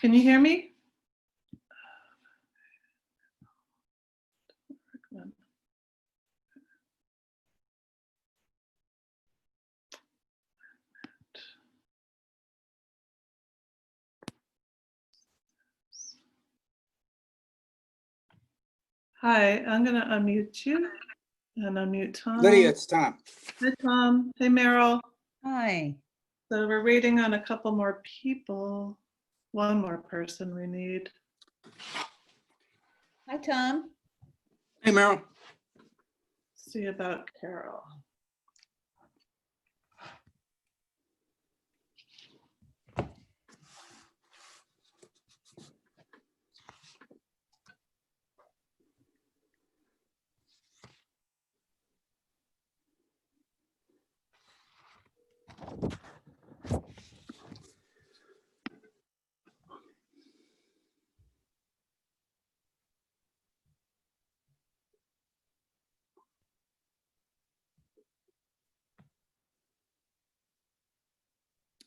Can you hear me? Hi, I'm going to unmute you and unmute Tom. Lydia, it's Tom. Hi, Tom. Hey, Meryl. Hi. So we're waiting on a couple more people. One more person we need. Hi, Tom. Hey, Meryl. See about Carol.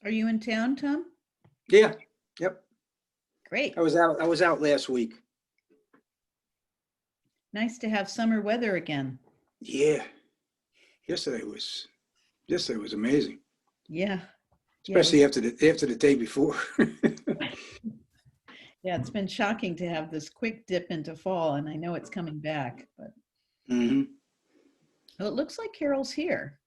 Are you in town, Tom? Yeah, yep. Great. I was out last week. Nice to have summer weather again. Yeah. Yesterday was amazing. Yeah. Especially after the day before. Yeah, it's been shocking to have this quick dip into fall, and I know it's coming back, but Mm-hmm. well, it looks like Carol's here.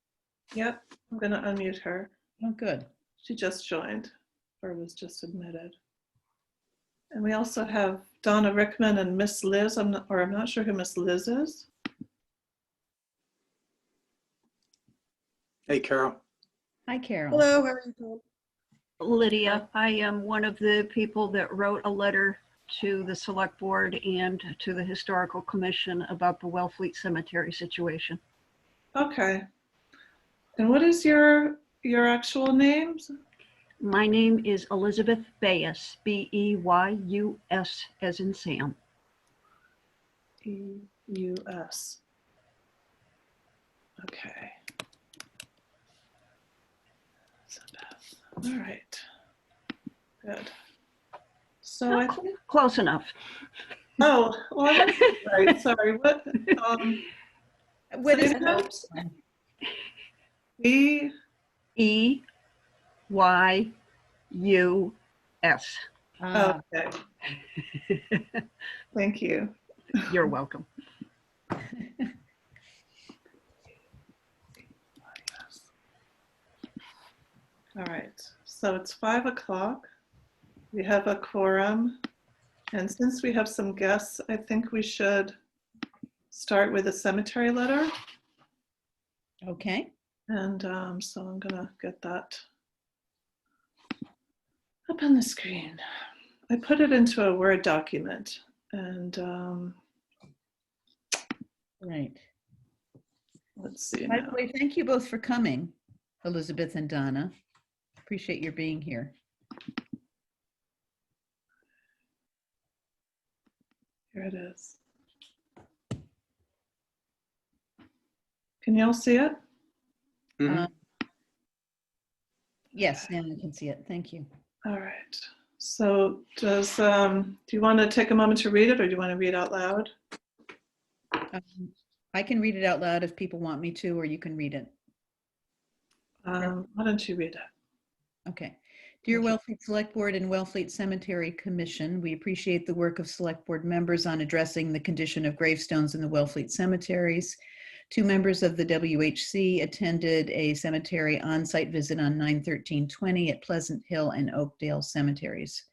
Yep, I'm going to unmute her. Oh, good. She just joined or was just admitted. And we also have Donna Rickman and Miss Liz. I'm not sure who Miss Liz is. Hey, Carol. Hi, Carol. Hello, how are you doing? Lydia, I am one of the people that wrote a letter to the select board and to the historical commission about the Wellfleet Cemetery situation. Okay. And what is your actual names? My name is Elizabeth Bayus, B-E-Y-U-S as in Sam. E-U-S. Okay. All right. Good. So I think, Close enough. oh, well, I wasn't right. Sorry. What? What is say that? it? E. E-Y-U-S. Okay. Thank you. You're welcome. All right. So it's 5 o'clock. We have a quorum. And since we have some guests, I think we should start with a cemetery letter. Okay. And so I'm going to get that up on the screen. I put it into a Word document. And Right. let's see By now. the way, thank you both for coming, Elizabeth and Donna. Appreciate your being here. Here it is. Can you all see it? Mm-hmm. Yes, now I can see it. Thank you. All right. So do you want to take a moment to read it, or do you want to read out loud? I can read it out loud if people want me to, or you can read it. Why don't you read it? Okay. Dear Wellfleet Select Board and Wellfleet Cemetery Commission, we appreciate the work of Select Board members on addressing the condition of gravestones in the Wellfleet cemeteries. 2 members of the WHC attended a cemetery on-site visit on 9/13/20 at Pleasant Hill and Oakdale cemeteries.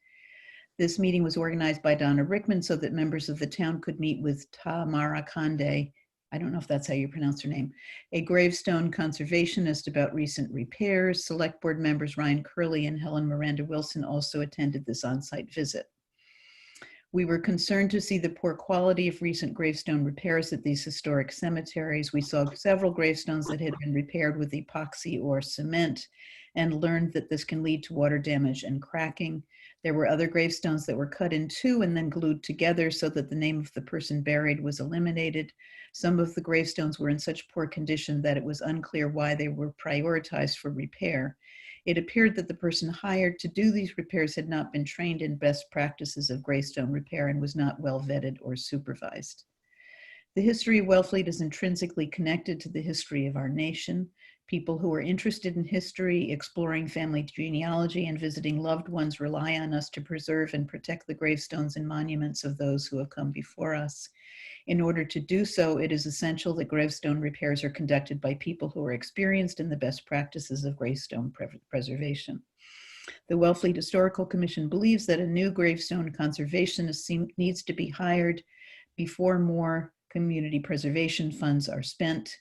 This meeting was organized by Donna Rickman so that members of the town could meet with Tamara Conde, I don't know if that's how you pronounce her name, a gravestone conservationist, about recent repairs. Select Board members Ryan Curley and Helen Miranda Wilson also attended this on-site visit. We were concerned to see the poor quality of recent gravestone repairs at these historic cemeteries. We saw several gravestones that had been repaired with epoxy or cement and learned that this can lead to water damage and cracking. There were other gravestones that were cut in two and then glued together so that the name of the person buried was eliminated. Some of the gravestones were in such poor condition that it was unclear why they were prioritized for repair. It appeared that the person hired to do these repairs had not been trained in best practices of gravestone repair and was not well vetted or supervised. The history of Wellfleet is intrinsically connected to the history of our nation. People who are interested in history, exploring family genealogy, and visiting loved ones rely on us to preserve and protect the gravestones and monuments of those who have come before us. In order to do so, it is essential that gravestone repairs are conducted by people who are experienced in the best practices of gravestone preservation. The Wellfleet Historical Commission believes that a new gravestone conservationist needs to be hired before more community preservation funds are spent.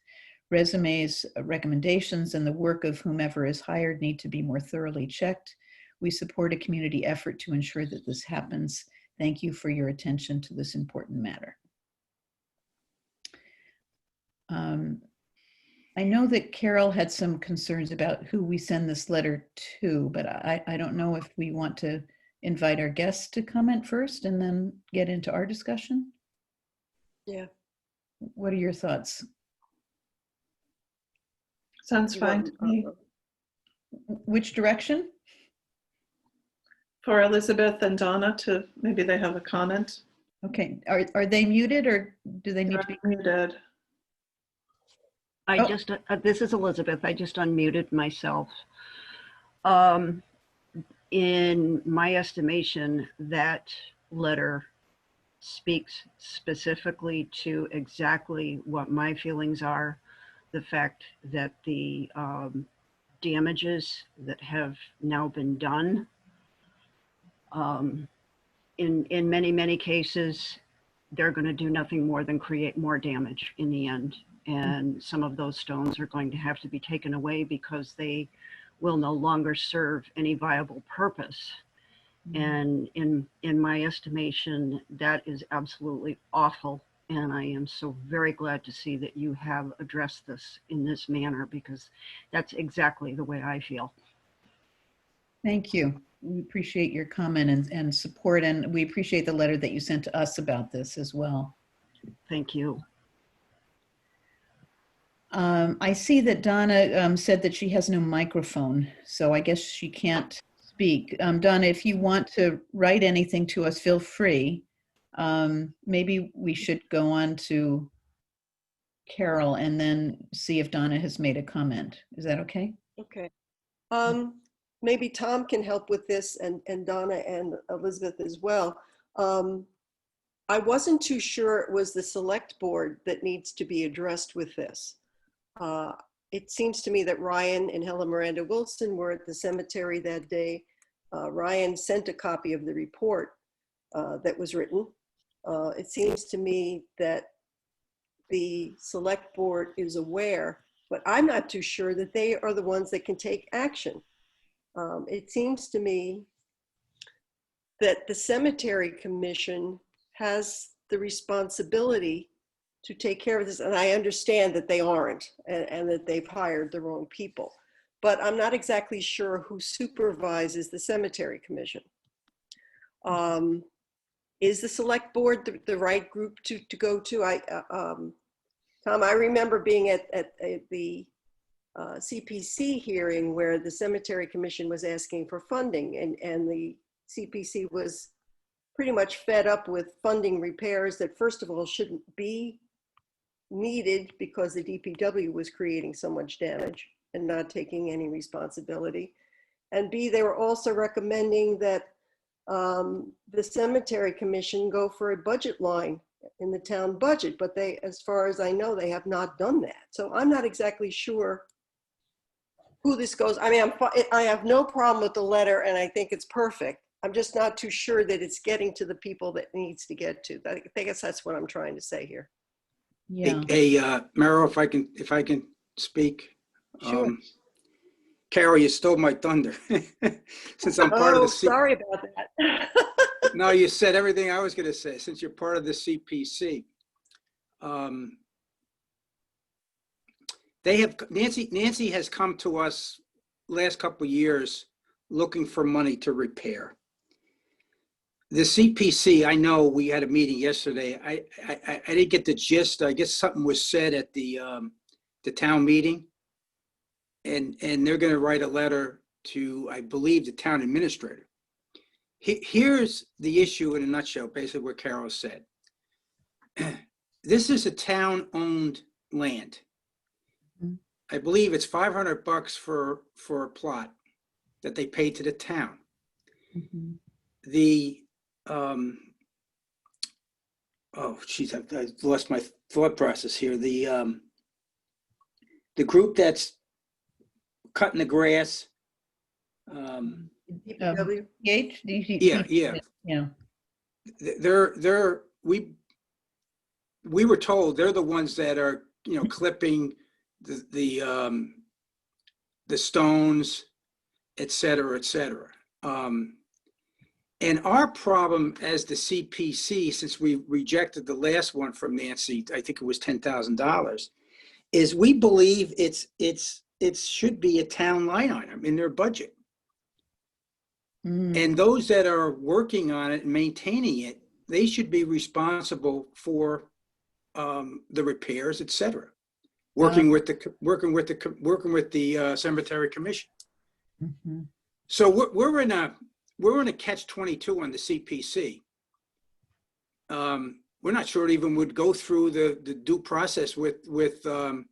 Resumes, recommendations, and the work of whomever is hired need to be more thoroughly checked. We support a community effort to ensure that this happens. Thank you for your attention to this important matter. I know that Carol had some concerns about who we send this letter to, but I don't know if we want to invite our guests to comment first and then get into our discussion. Yeah. What are your thoughts? Sounds fine to me. Which direction? For Elizabeth and Donna to, maybe they have a comment. Okay, are they muted or do they need to be? Muted. This is Elizabeth. I just unmuted myself. In my estimation, that letter speaks specifically to exactly what my feelings are. The fact that the damages that have now been done, in many cases, they're going to do nothing more than create more damage in the end. And some of those stones are going to have to be taken away because they will no longer serve any viable purpose. And in my estimation, that is absolutely awful. And I am so very glad to see that you have addressed this in this manner, because that's exactly the way I feel. Thank you. We appreciate your comment and support, and we appreciate the letter that you sent to us about this as well. Thank you. I see that Donna said that she has no microphone, so I guess she can't speak. Donna, if you want to write anything to us, feel free. Maybe we should go on to Carol and then see if Donna has made a comment. Is that okay? Okay. Maybe Tom can help with this, and Donna and Elizabeth as well. I wasn't too sure it was the select board that needs to be addressed with this. It seems to me that Ryan and Helen Miranda Wilson were at the cemetery that day. Ryan sent a copy of the report that was written. It seems to me that the select board is aware, but I'm not too sure that they are the ones that can take action. It seems to me that the cemetery commission has the responsibility to take care of this. And I understand that they aren't, and that they've hired the wrong people, but I'm not exactly sure who supervises the cemetery commission. Is the select board the right group to go to? Tom, I remember being at the CPC hearing where the cemetery commission was asking for funding, and the CPC was pretty much fed up with funding repairs that, first of all, shouldn't be needed because the DPW was creating so much damage and not taking any responsibility. And B, they were also recommending that the cemetery commission go for a budget line in the town budget, but they, as far as I know, they have not done that. So I'm not exactly sure who this goes. I mean, I have no problem with the letter, and I think it's perfect. I'm just not too sure that it's getting to the people that it needs to get to. I guess that's what I'm trying to say here. Yeah. Hey, Mero, if I can speak. Sure. Carol, you stole my thunder. Since I'm part of the sorry about that. No, you said everything I was going to say. Since you're part of the CPC, they have Nancy has come to us last couple of years looking for money to repair. The CPC, I know we had a meeting yesterday. I didn't get the gist. I guess something was said at the town meeting, and they're going to write a letter to, I believe, the town administrator. Here's the issue in a nutshell, basically what Carol said. This is a town-owned land. Mhm. I believe it's $500 for a plot that they pay to the town. Mhm. The, oh, geez, I lost my thought process here. The group that's cutting the grass. DPW? PH? Yeah, yeah. Yeah. We were told they're the ones that are, clipping the stones, et cetera, et cetera. And our problem as the CPC, since we rejected the last one from Nancy, I think it was $10,000, is we believe it should be a town line item in their budget. Mm. And those that are working on it and maintaining it, they should be responsible for the repairs, et cetera. Working with the cemetery commission. Mhm. So we're in a catch-22 on the CPC. We're not sure it even would go through the due process with the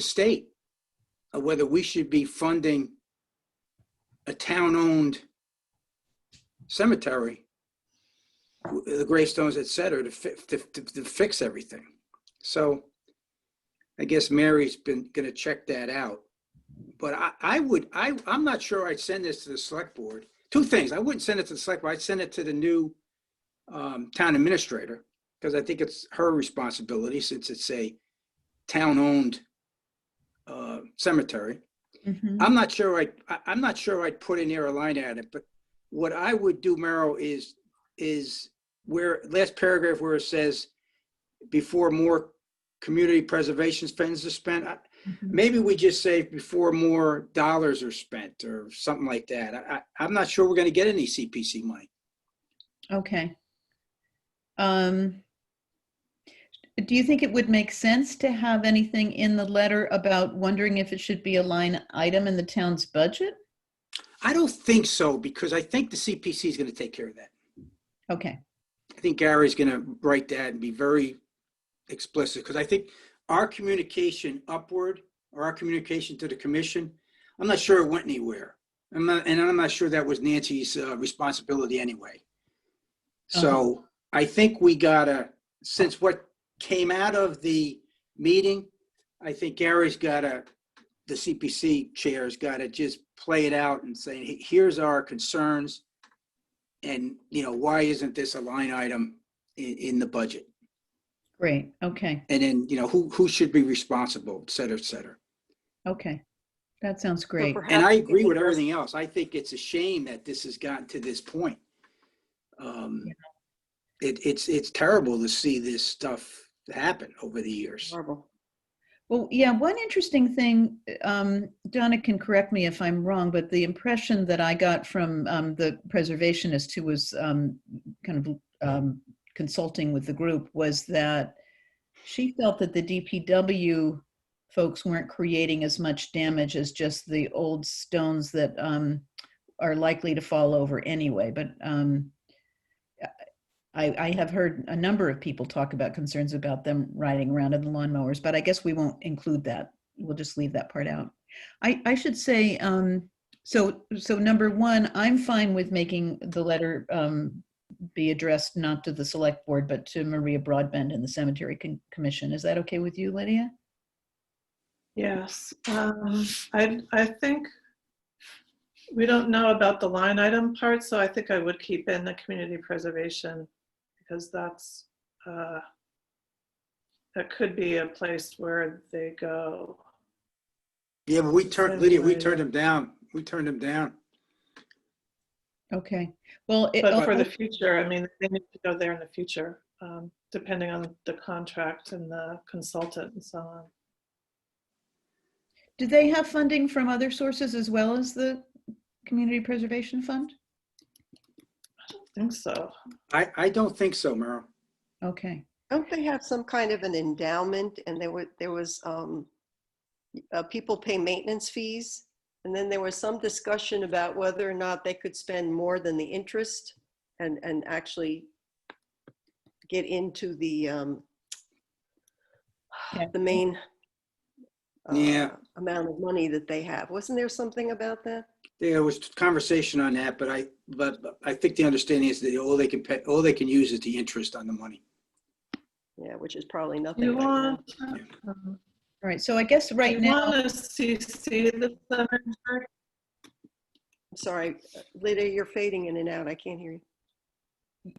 state, whether we should be funding a town-owned cemetery, the gravestones, et cetera, to fix everything. So I guess Mary's going to check that out. But I'm not sure I'd send this to the select board. Two things. I wouldn't send it to the select board. I'd send it to the new town administrator, because I think it's her responsibility since it's a town-owned cemetery. Mhm. I'm not sure I'd put in there a line at it, but what I would do, Merrill, is where last paragraph where it says before more community preservation funds are spent, Mhm. maybe we just say before more dollars are spent or something like that. I'm not sure we're going to get any CPC money. Okay. Do you think it would make sense to have anything in the letter about wondering if it should be a line item in the town's budget? I don't think so, because I think the CPC is going to take care of that. Okay. I think Gary's going to write that and be very explicit, because I think our communication upward or our communication to the commission, I'm not sure it went anywhere. I'm not sure that was Nancy's responsibility anyway. So I think we gotta, since what came out of the meeting, I think Gary's gotta, the CPC chair's gotta just play it out and say, here's our concerns. And, why isn't this a line item in the budget? Great. Okay. And then, who should be responsible, et cetera, et cetera. Okay. That sounds So great. perhaps And I we can agree with address- everything else. I think it's a shame that this has gotten to this point. It's terrible to see this stuff happen over the years. Horrible. Well, yeah, one interesting thing, Donna can correct me if I'm wrong, but the impression that I got from the preservationist who was kind of consulting with the group was that she felt that the DPW folks weren't creating as much damage as just the old stones that are likely to fall over anyway. But I have heard a number of people talk about concerns about them riding around in the lawnmowers, but I guess we won't include that. We'll just leave that part out. I should say, so number one, I'm fine with making the letter be addressed not to the select board, but to Maria Broadbent and the Cemetery Commission. Is that okay with you, Lydia? Yes. I think we don't know about the line item part, so I think I would keep in the community preservation, because that's that could be a place where they go. Yeah, but Lydia, we turned them down. We turned them down. Okay. Well, But for the future, I mean, they need to go there in the future, depending on the contract and the consultant and so on. do they have funding from other sources as well as the Community Preservation Fund? I don't think so. I don't think so, Merrill. Okay. Don't they have some kind of an endowment, and there was people pay maintenance fees And then there was some discussion about whether or not they could spend more than the interest and actually get into the main Yeah. amount of money that they have. Wasn't there something about that? There was conversation on that, but I think the understanding is that all they can use is the interest on the money. Yeah, which is probably nothing You right now. want, All right, so I guess right you now, want to CC the cemetery? I'm sorry, Lydia, you're fading in and out. I can't hear you.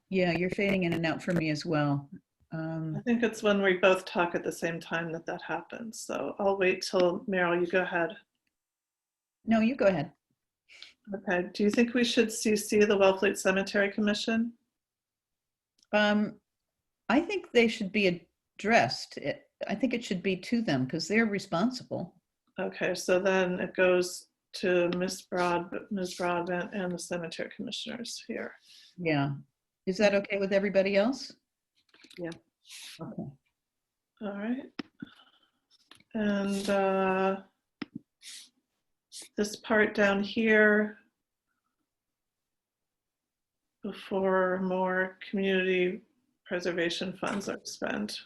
yeah, you're fading in and out for me as well. I think it's when we both talk at the same time that happens. So I'll wait till Meryl, you go ahead. No, you go ahead. Okay, do you think we should CC the Wellfleet Cemetery Commission? I think they should be addressed. I think it should be to them because they're responsible. Okay, so then it goes to Ms. Broadbent and the cemetery commissioners here. Yeah. Is that okay with everybody else? Yeah. Okay. All right. And this part down here, before more community preservation funds are spent.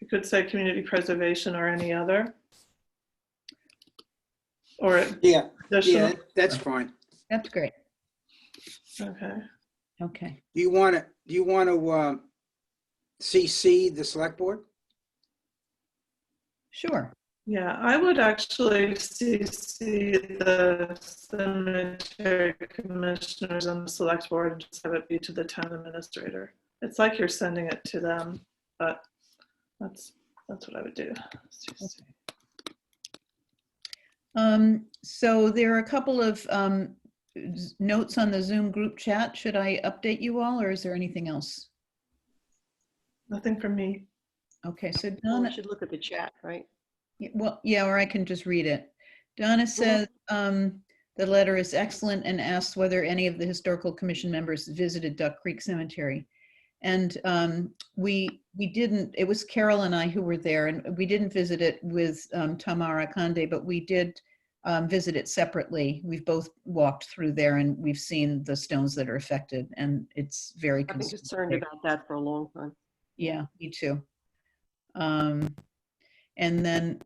You could say community preservation or any other. Or Yeah, additional. that's fine. That's great. Okay. Okay. Do you want to CC the select board? Sure. Yeah, I would actually CC the cemetery commissioners and the select board and just have it be to the town administrator. It's like you're sending it to them, but that's what I would do. So there are a couple of notes on the Zoom group chat. Should I update you all, or is there anything else? Nothing from me. Okay, so Well, Donna, we should look at the chat, right? well, yeah, or I can just read it. Donna says the letter is excellent and asks whether any of the historical commission members visited Duck Creek Cemetery. And we didn't, it was Carol and I who were there, and we didn't visit it with Tamara Kande, but we did visit it separately. We've both walked through there and we've seen the stones that are affected, and it's very I've been concerned about that for a long time. Yeah, me too. And then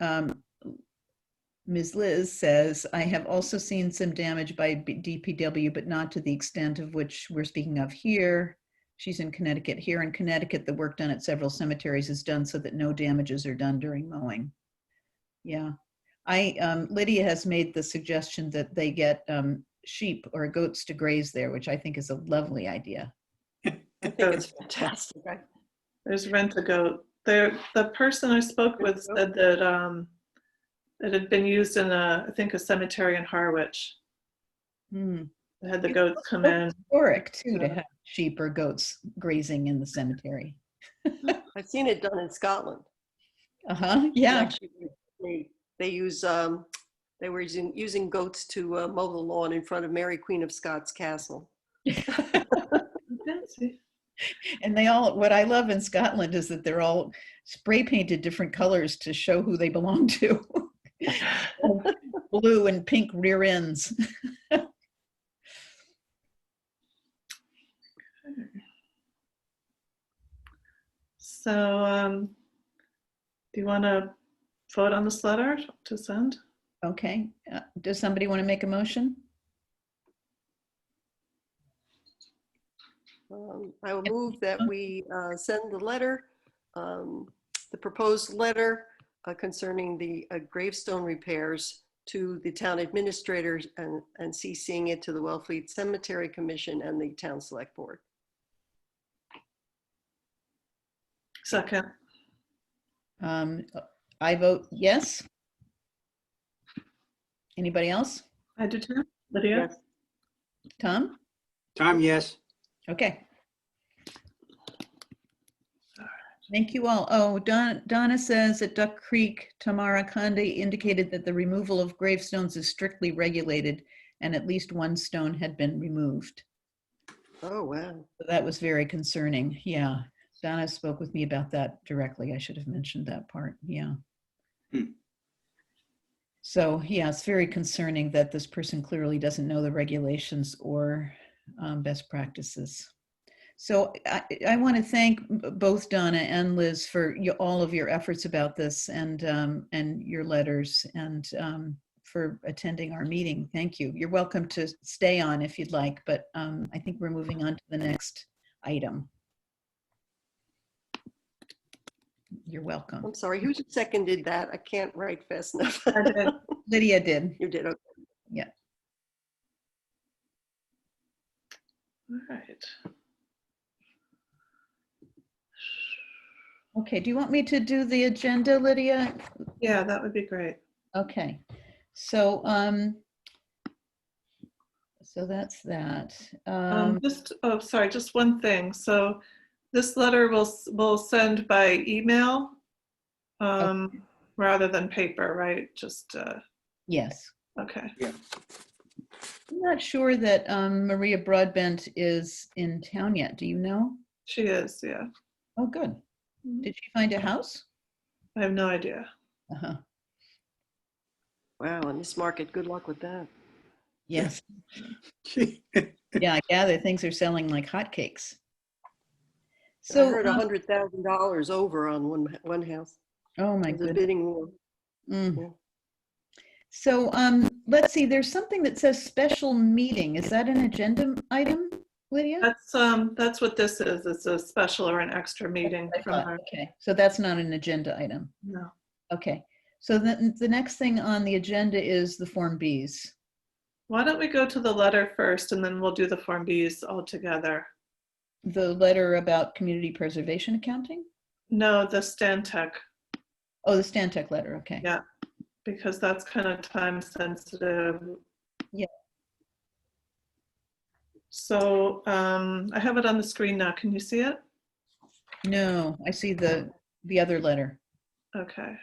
Ms. Liz says, I have also seen some damage by DPW, but not to the extent of which we're speaking of here. She's in Connecticut. Here in Connecticut, the work done at several cemeteries is done so that no damages are done during mowing. Yeah. Lydia has made the suggestion that they get sheep or goats to graze there, which I think is a lovely idea. I think it's fantastic. There's Rent-A-Goat. The person I spoke with said that it had been used in I think a cemetery in Harwich. They had the goats come in. Historic too, to have sheep or goats grazing in the cemetery. I've seen it done in Scotland. Yeah. Actually, they use they were using goats to mow the lawn in front of Mary Queen of Scots Castle. Fancy. And they all, what I love in Scotland is that they're all spray painted different colors to show who they belong to. Blue and pink rear ends. So do you want to vote on this letter to send? Okay. Does somebody want to make a motion? I will move that we send the letter, the proposed letter concerning the gravestone repairs to the town administrators and CCing it to the Wellfleet Cemetery Commission and the Town Select Board. Second. I vote yes. Anybody else? I do too. Lydia? Yes. Tom? Tom, yes. Okay. Thank you all. Oh, Donna says at Duck Creek, Tamara Kande indicated that the removal of gravestones is strictly regulated and at least one stone had been removed. Oh, wow. So that was very concerning. Yeah. Donna spoke with me about that directly. I should have mentioned that part. Yeah. So yeah, it's very concerning that this person clearly doesn't know the regulations or best practices. So I want to thank both Donna and Liz for all of your efforts about this and your letters and for attending our meeting. Thank you. You're welcome to stay on if you'd like, but I think we're moving on to the next item. You're welcome. I'm sorry, who seconded that? I can't write fast enough. I did. Lydia did. You did, okay. Yeah. All right. Okay, do you want me to do the agenda, Lydia? Yeah, that would be great. Okay, so so that's that. Just one thing. So this letter we'll send by email rather than paper, right? Just Yes. okay. I'm not sure that Maria Broadbent is in town yet. Do you know? She is, yeah. Oh, good. Did she find a house? I have no idea. Uh-huh. Wow, in this market, good luck with that. Yes. Yeah, I gather things are selling like hotcakes. So, I So, heard $100,000 over on one house. oh my There's a goodness. bidding war. Mm. Yeah. So, let's see, there's something that says special meeting. Is that an agenda item, Lydia? That's what this is. It's a special or an extra meeting I from thought, our, okay, so that's not an agenda item. no. Okay, so the next thing on the agenda is the Form Bs. Why don't we go to the letter first and then we'll do the Form Bs all together? The letter about community preservation accounting? No, the Stantec. Oh, the Stantec letter, okay. Yeah, because that's kind of time sensitive. Yeah. So I have it on the screen now. Can you see it? No, I see the other letter. Okay.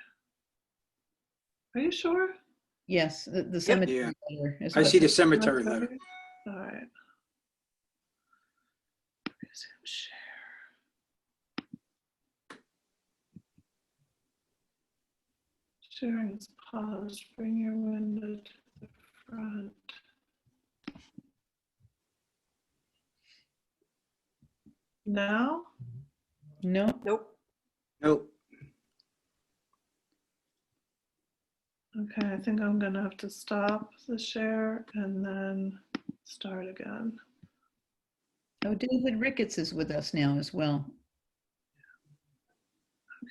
Are you sure? Yes, the cemetery letter. Is I what- see the cemetery letter. All right. Share. Sharing is paused. Bring your window to the front. Now? No, Nope. Nope. Okay, I think I'm gonna have to stop the share and then start again. oh, David Ricketts is with us now as well.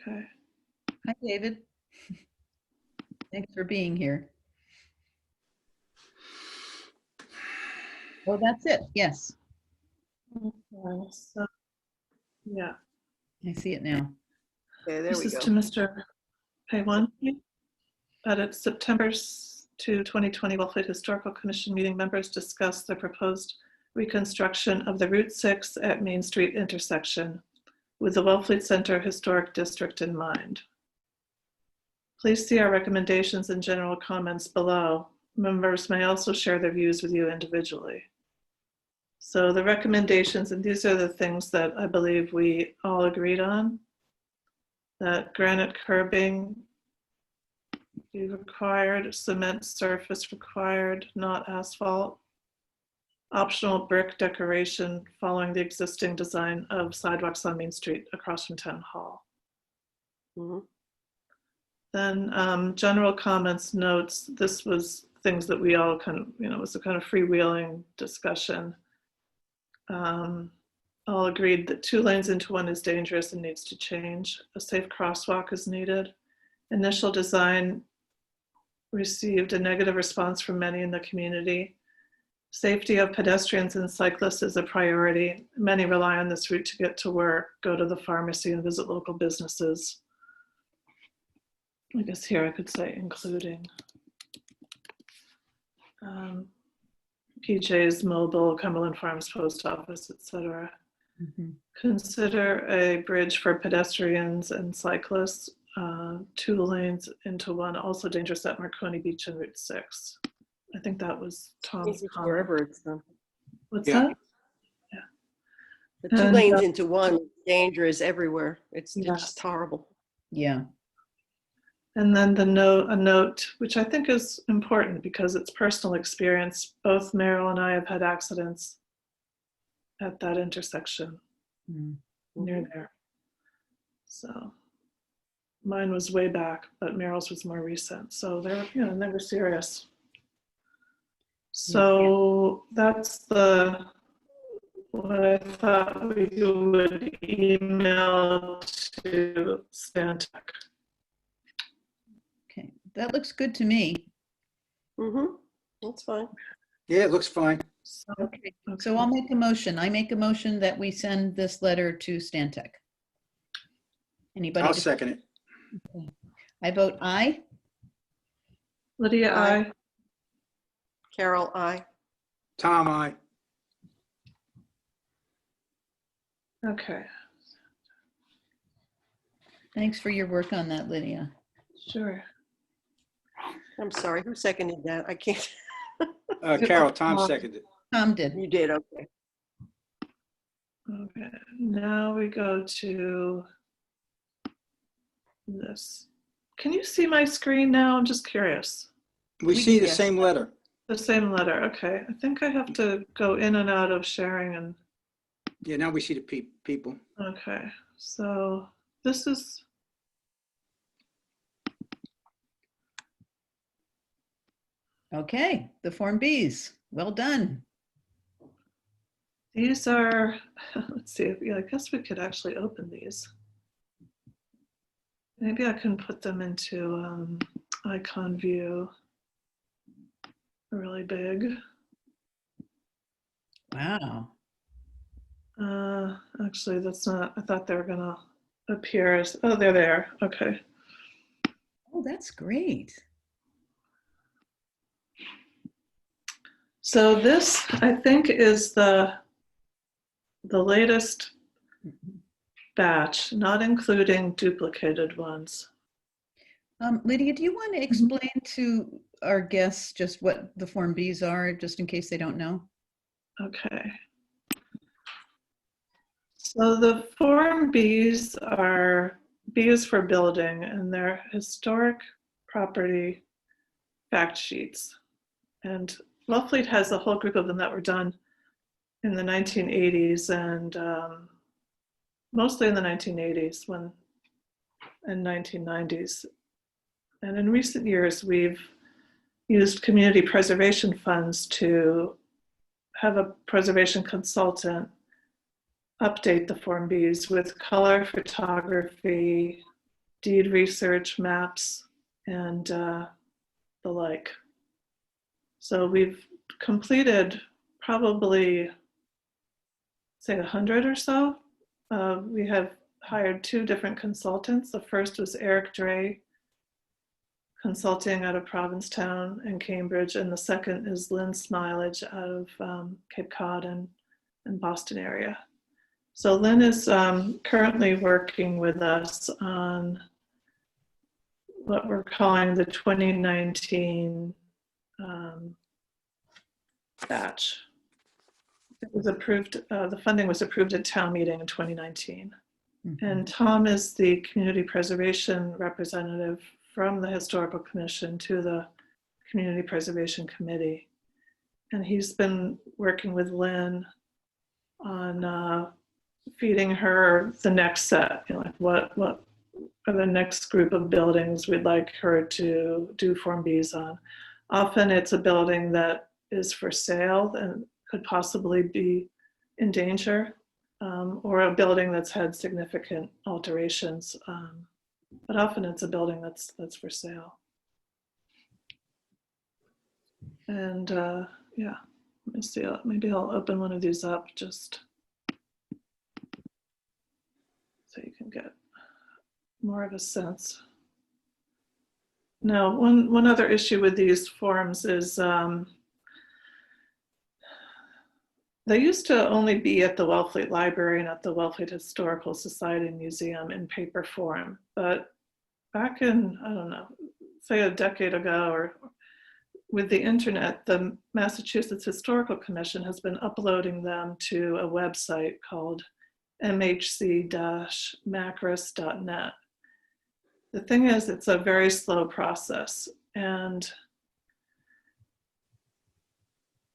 Okay. Hi, David. Thanks for being here. Oh, that's it. Yes, Okay, so, yeah, I see it now. Okay, there this we is go. to Mr. Paywanti. At its September 2020 Wellfleet Historical Commission meeting, members discussed the proposed reconstruction of the Route 6 at Main Street intersection with the Wellfleet Center Historic District in mind. Please see our recommendations and general comments below. Members may also share their views with you individually. So the recommendations, and these are the things that I believe we all agreed on, that granite curbing be required, cement surface required, not asphalt. Optional brick decoration following the existing design of sidewalks on Main Street across from Town Hall. Mhm. Then general comments, notes, this was things that we all kind of, it was a kind of freewheeling discussion. All agreed that 2 lanes into one is dangerous and needs to change. A safe crosswalk is needed. Initial design received a negative response from many in the community. Safety of pedestrians and cyclists is a priority. Many rely on this route to get to work, go to the pharmacy, and visit local businesses. I guess here I could say including PJ's Mobile, Cumberland Farms Post Office, etc. Mhm. Consider a bridge for pedestrians and cyclists, 2 lanes into one, also dangerous at Marconi Beach and Route 6. I think that was Tom's Easy comment. wherever it's done. What's Yeah. that? The 2 And, lanes into one, dangerous everywhere. It's Yeah. just horrible. Yeah. And then a note, which I think is important because it's personal experience. Both Meryl and I have had accidents at that intersection near there. So mine was way back, but Meryl's was more recent. So they were, they were serious. So that's what I thought we would email to Stantec. Okay, that looks good to me. That's fine. Yeah, it looks fine. Okay, so I'll make a motion. I make a motion that we send this letter to Stantec. Anybody? I'll second it. Okay. I vote aye. Lydia, Aye. aye. Carol, I. Tom, I. Okay, Thanks for your work on that, Lydia. sure. I'm sorry, who seconded that? I can't. Carol, Tom seconded. Tom did. You did, okay. Okay, now we go to this. Can you see my screen now? I'm just curious. We see the yes. same letter. The same letter, okay. I think I have to go in and out of sharing and, Yeah, now we see the people. okay. So this is, Okay, the Form Bs. Well done. these are, let's see, yeah, I guess we could actually open these. Maybe I can put them into icon view really big. Wow. Actually, that's not, I thought they were gonna appear as, oh, they're there, okay. Oh, that's great. So this, I think, is the latest batch, not including duplicated ones. Lydia, do you want to explain to our guests just what the Form Bs are, just in case they don't know? Okay. So the Form Bs are Bs for building, and they're historic property fact sheets. And Wellfleet has a whole group of them that were done in the 1980s and mostly in the 1980s and 1990s. And in recent years, we've used community preservation funds to have a preservation consultant update the Form Bs with color photography, deed research, maps, and the like. So we've completed probably, say, 100 or so. We have hired 2 different consultants. The first was Eric Dray, consulting out of Provincetown and Cambridge, and the second is Lynn Smilage out of Cape Cod and Boston area. So Lynn is currently working with us on what we're calling the 2019 batch. It was approved, the funding was approved at town meeting in 2019. And Tom is the community preservation representative from the Historical Commission to the Community Preservation Committee. And he's been working with Lynn on feeding her the next set, like what are the next group of buildings we'd like her to do Form Bs on. Often it's a building that is for sale and could possibly be in danger, or a building that's had significant alterations. But often it's a building that's for sale. And yeah, let me see, maybe I'll open one of these up just so you can get more of a sense. Now, one other issue with these forms is they used to only be at the Wellfleet Library and at the Wellfleet Historical Society Museum in paper form. But back in, I don't know, say a decade ago, or with the internet, the Massachusetts Historical Commission has been uploading them to a website called mhc-macris.net. the thing is, it's a very slow process, and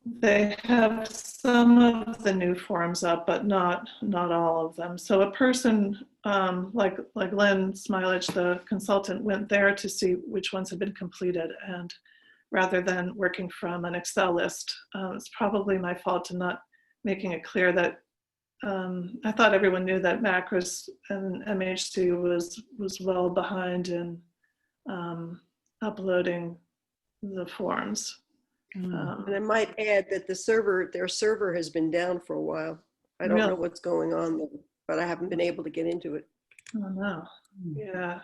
they have some of the new forms up, but not all of them. So a person like Lynn Smilage, the consultant, went there to see which ones had been completed, and rather than working from an Excel list, it's probably my fault in not making it clear that I thought everyone knew that Macros and MHC was well behind in uploading the forms. And I might add that their server has been down for a while. I don't know what's going on there, but I haven't been able to get into it. Oh no. Yeah.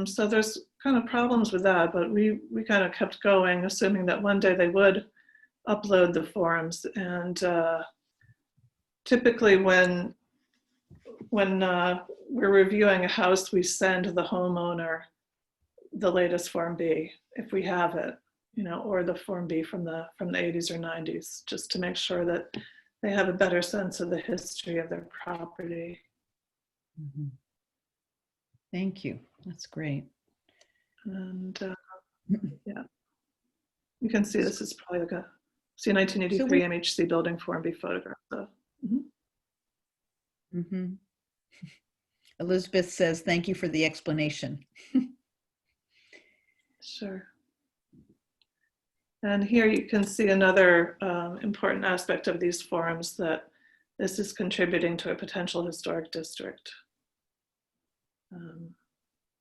So there's kind of problems with that, but we kind of kept going, assuming that one day they would upload the forms. And typically when we're reviewing a house, we send the homeowner the latest Form B if we have it, or the Form B from the 80s or 90s, just to make sure that they have a better sense of the history of their property. Mm-hmm. Thank you. That's great. And yeah, you can see this is probably like a 1983 MHC building Form B photograph. So. Mm-hmm. Mm-hmm. Elizabeth says, thank you for the explanation. Sure. And here you can see another important aspect of these forms, that this is contributing to a potential historic district.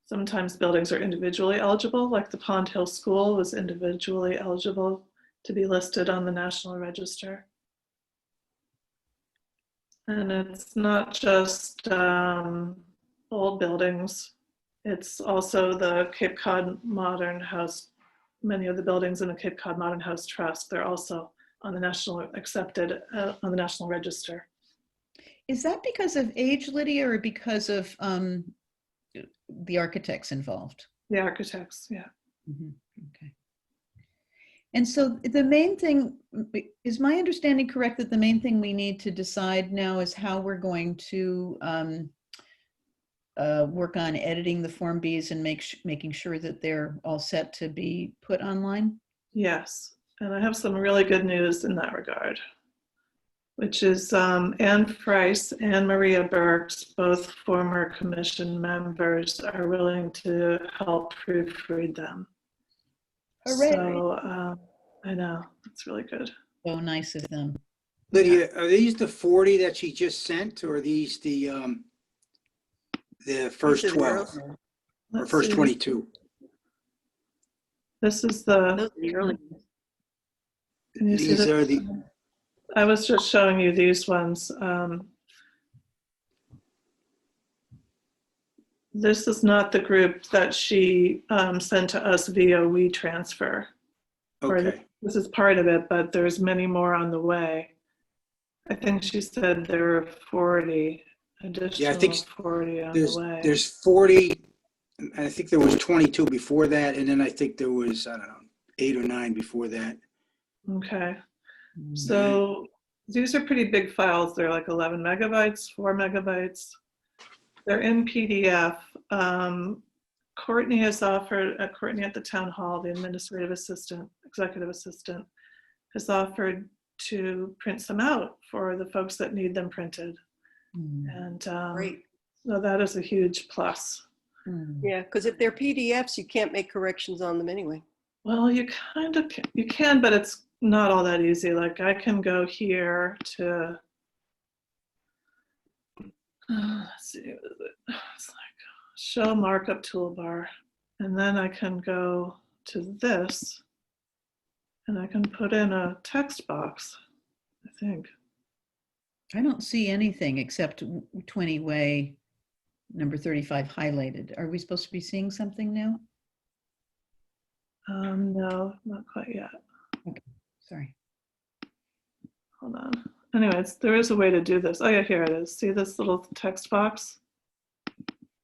Sometimes buildings are individually eligible, like the Pond Hill School was individually eligible to be listed on the National Register. And it's not just old buildings, it's also the Cape Cod Modern House. Many of the buildings in the Cape Cod Modern House Trust, they're also on the accepted on the National Register. Is that because of age, Lydia, or because of the architects involved? The architects, yeah. Mm-hmm. Okay. And so the main thing, is my understanding correct that the main thing we need to decide now is how we're going to work on editing the Form Bs and making sure that they're all set to be put online? Yes, and I have some really good news in that regard, which is Anne Price and Maria Burks, both former commission members, are willing to help proofread them. Hooray. So I know, it's really good. So nice of them. Lydia, are these the 40 that she just sent, or are these the first 12 or first 22? This is Those are the early. Can you see These this? are the, I was just showing you these ones. This is not the group that she sent to us via WeTransfer. okay. This is part of it, but there's many more on the way. I think she said there are 40 additional. Yeah, I think 40 on the way. There's 40. I think there was 22 before that, and then I think there was, I don't know, 8 or 9 before that. Okay. So these are pretty big files. They're like 11 megabytes, 4 megabytes. They're in PDF. Courtney has offered, Courtney at the town hall, the administrative assistant, executive assistant, has offered to print some out for the folks that need them printed. And Great. so that is a huge plus. Yeah, because if they're PDFs, you can't make corrections on them anyway. Well, you kind of you can, but it's not all that easy. Like I can go here to, let's see, what is it? It's like show markup toolbar, and then I can go to this, and I can put in a text box, I think. I don't see anything except 20-way number 35 highlighted. Are we supposed to be seeing something now? No, not quite yet. Okay, sorry. Hold on. Anyways, there is a way to do this. Oh yeah, here it is. See this little text box?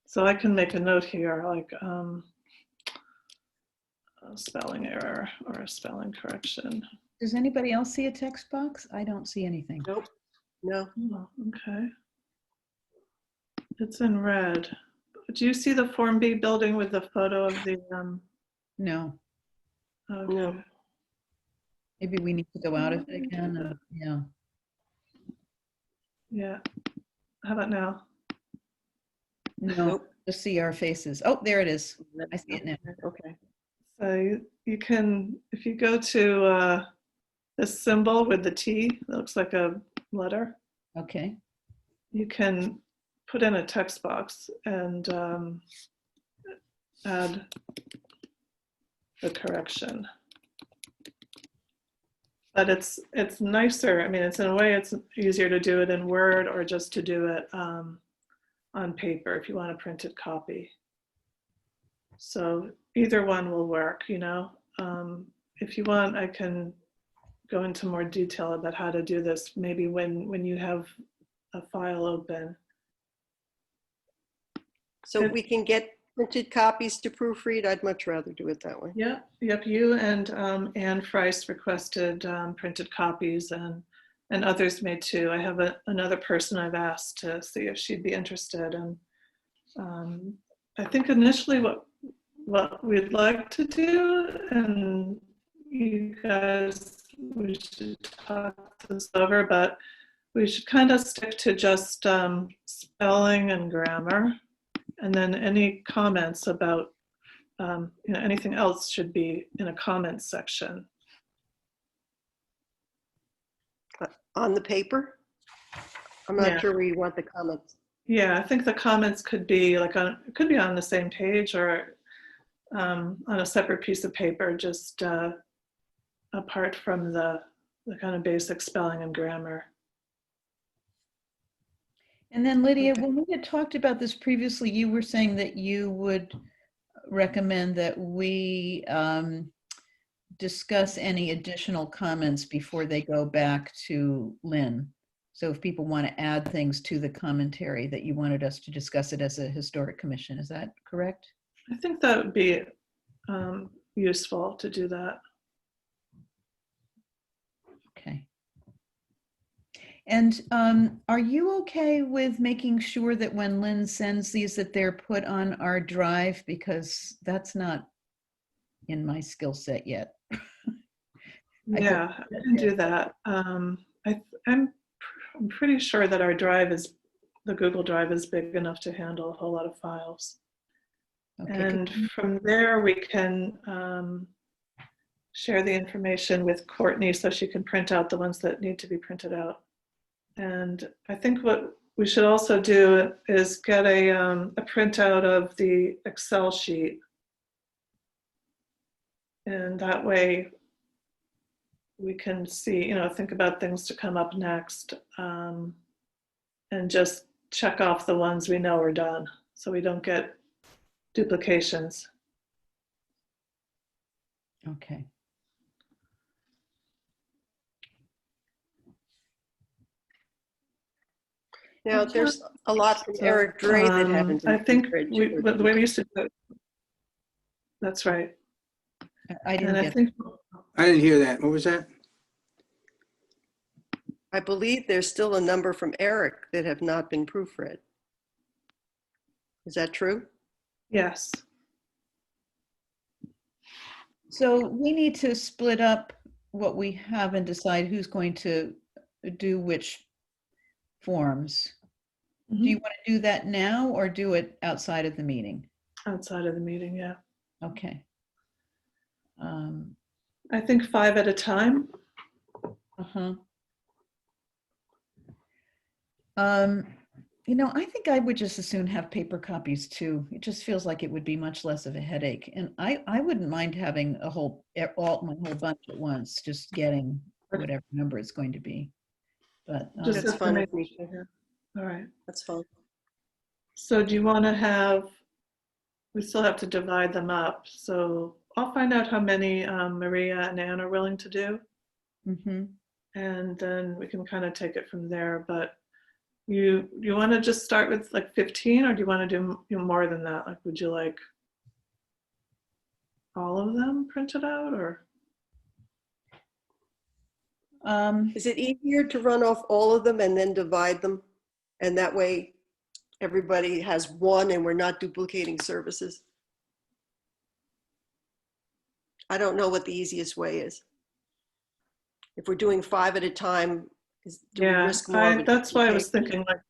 So I can make a note here, like a spelling error or a spelling correction. Does anybody else see a text box? I don't see anything. Nope. No. Oh, okay. It's in red. do you see the Form B building with the photo of the, No, okay. No. maybe we need to go out of it again. And, yeah. Yeah. How about now? No, Nope. just see our faces. Oh, there it is. I see it now. Okay. So you can, if you go to this symbol with the T, that looks like a letter, Okay. you can put in a text box and add the correction. But it's nicer. I mean, it's in a way it's easier to do it in Word or just to do it on paper if you want a printed copy. So either one will work, you know. If you want, I can go into more detail about how to do this maybe when you have a file open. So we can get printed copies to proofread. I'd much rather do it that way. Yep, you and Anne Frice requested printed copies and others may too. I have another person I've asked to see if she'd be interested. And I think initially what we'd like to do, and you guys, we should talk this over, but we should kind of stick to just spelling and grammar. And then any comments about anything else should be in a comments section. On the paper? I'm not Yeah. sure where you want the comments. Yeah, I think the comments could be like it could be on the same page or on a separate piece of paper, just apart from the kind of basic spelling and grammar. And then Lydia, Okay. when we had talked about this previously, you were saying that you would recommend that we discuss any additional comments before they go back to Lynn. So if people want to add things to the commentary, that you wanted us to discuss it as a historic commission. Is that correct? I think that would be useful to do that. Okay. And are you okay with making sure that when Lynn sends these that they're put on our drive? Because that's not in my skill set yet. Yeah, I can do that. I'm pretty sure that our drive the Google Drive is big enough to handle a whole lot of files. Okay. And from there we can share the information with Courtney so she can print out the ones that need to be printed out. And I think what we should also do is get a printout of the Excel sheet. And that way we can see, think about things to come up next and just check off the ones we know are done so we don't get duplications. Okay. Now, there's a lot from Eric Dre that haven't been I think proofread. the way we used to do it, that's right. I didn't And get I think I didn't hear that. What was that? I believe there's still a number from Eric that have not been proofread. Is that true? yes. So we need to split up what we have and decide who's going to do which forms. Do you want to do that now or do it outside of the meeting? Outside of the meeting, yeah. Okay. I think 5 at a time. Uh-huh. I think I would just as soon have paper copies too. It just feels like it would be much less of a headache. And I wouldn't mind having my whole bunch at once, just getting whatever number it's going to be. But Just That's fine with me. information. All right. That's fine. So do you want to we still have to divide them up. So I'll find out how many Maria and Anne are willing to do. mm-hmm. And then we can kind of take it from there. But you want to just start with like 15 or do you want to do more than that? Like, would you like all of them printed out or? Is it easier to run off all of them and then divide them? And that way everybody has one and we're not duplicating services? I don't know what the easiest way is. If we're doing 5 at a time, do we Yeah, risk more of a that's why I was duplication? thinking like,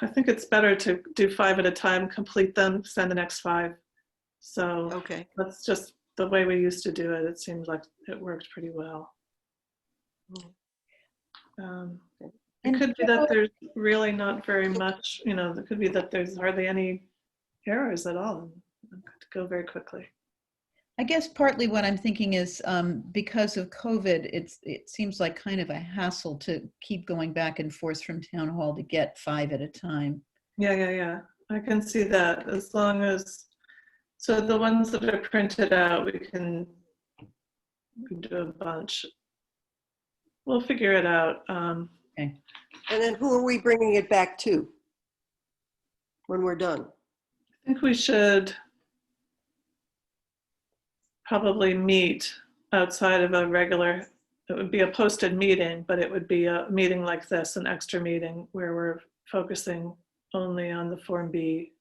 I think it's better to do 5 at a time, complete them, send the next 5. So Okay. that's just the way we used to do it. It seemed like it worked pretty well. It And could be Carol- that there's really not very much, it could be that there's hardly any errors at all. It could go very quickly. I guess partly what I'm thinking is because of COVID, it seems like kind of a hassle to keep going back and forth from town hall to get 5 at a time. Yeah. I can see that as long as, so the ones that are printed out, we can do a bunch. We'll figure it out. Okay. And then who are we bringing it back to when we're done? I think we should probably meet outside of a regular, it would be a posted meeting, but it would be a meeting like this, an extra meeting where we're focusing only on the Form B.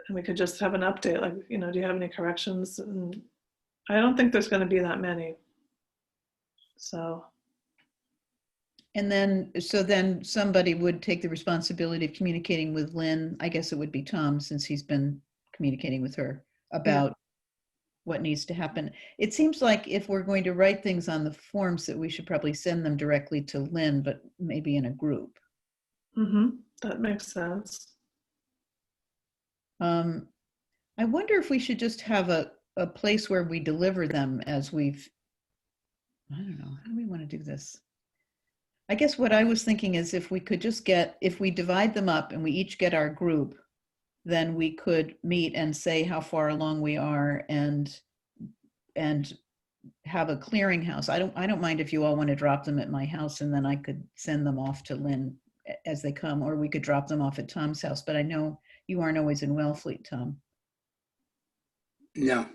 And we could just have an update, like, do you have any corrections? And I don't think there's going to be that many. So. And then, so then somebody would take the responsibility of communicating with Lynn. I guess it would be Tom, since he's been communicating with her about what needs to happen. It seems like if we're going to write things on the forms that we should probably send them directly to Lynn, but maybe in a group. That makes sense. I wonder if we should just have a place where we deliver them as we've, I don't know, how do we want to do this? I guess what I was thinking is if we could just if we divide them up and we each get our group, then we could meet and say how far along we are and have a clearinghouse. I don't mind if you all want to drop them at my house and then I could send them off to Lynn as they come, or we could drop them off at Tom's house, but I know you aren't always in Wellfleet, Tom. No,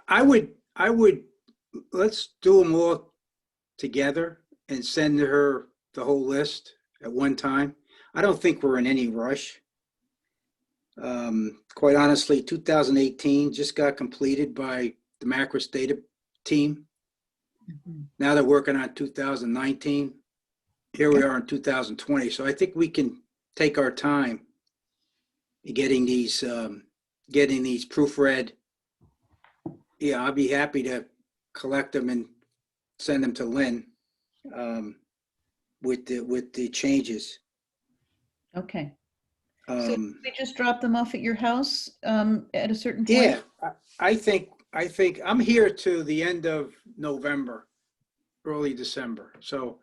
I would, let's do them all together and send her the whole list at one time. I don't think we're in any rush. Quite honestly, 2018 just got completed by the Macris data team. Now they're working on 2019. Here we are in 2020. So I think we can take our time getting these proofread. Yeah, I'll be happy to collect them and send them to Lynn with the changes. Okay. So we just drop them off at your house at a certain point? Yeah, I think I'm here to the end of November, early December. So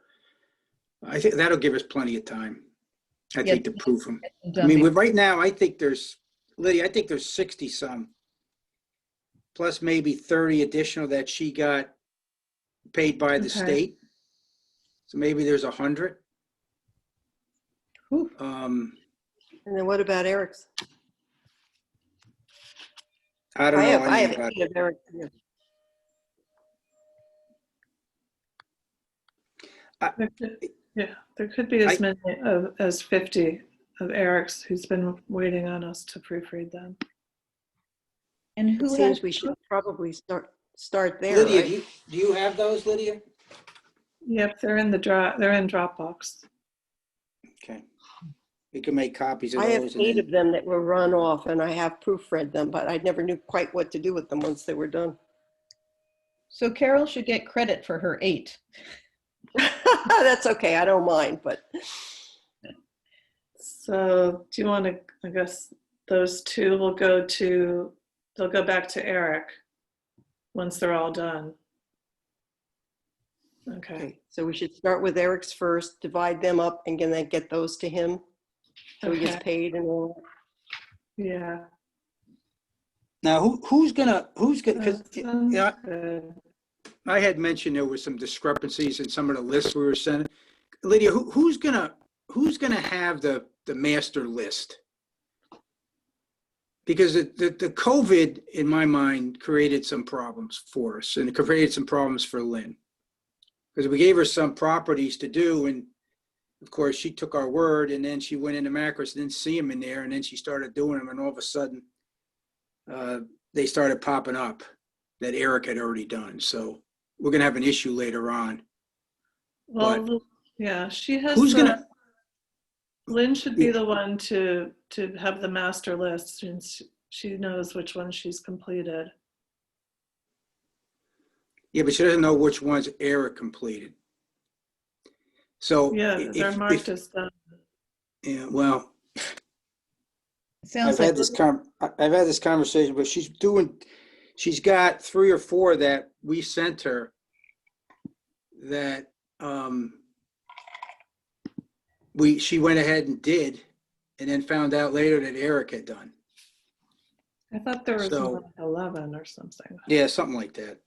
I think that'll give us plenty of time, I think, to prove them. I mean, right now, I think there's, Lydia, I think there's 60 some, plus maybe 30 additional that she got paid by the state. So maybe there's 100. And then what about Eric's? I don't know. I have 8 of Eric's here. There could be as many as 50 of Eric's who's been waiting on us to proofread them. And who It seems we should probably start there. Lydia, right? do you have those, Lydia? Yep, they're in Dropbox. Okay. We can make copies of I have those. 8 of them that were run off, and I have proofread them, but I never knew quite what to do with them once they were done. So Carol should get credit for her 8. That's okay. I don't mind, but. So do you want to, I guess those 2 will go back to Eric once they're all done. Okay. So we should start with Eric's first, divide them up, and then get those to him. So he gets paid and all. Yeah. Now, who's gonna, because I had mentioned there was some discrepancies in some of the lists we were sending. Lydia, who's gonna have the master list? Because the COVID, in my mind, created some problems for us, and it created some problems for Lynn. Because we gave her some properties to do, and of course, she took our word, and then she went into Macros, didn't see them in there, and then she started doing them, and all of a sudden, they started popping up that Eric had already done. So we're going to have an issue later on. Well, yeah, she has Who's going to? Lynn should be the one to have the master list, since she knows which ones she's completed. Yeah, but she doesn't know which ones Eric completed. So Yeah, they're marked as done. Yeah, well, It sounds I've like had this conversation, but she's got 3 or 4 that we sent her that she went ahead and did, and then found out later that Eric had done. I thought there was So, like 11 or something. yeah, something like that.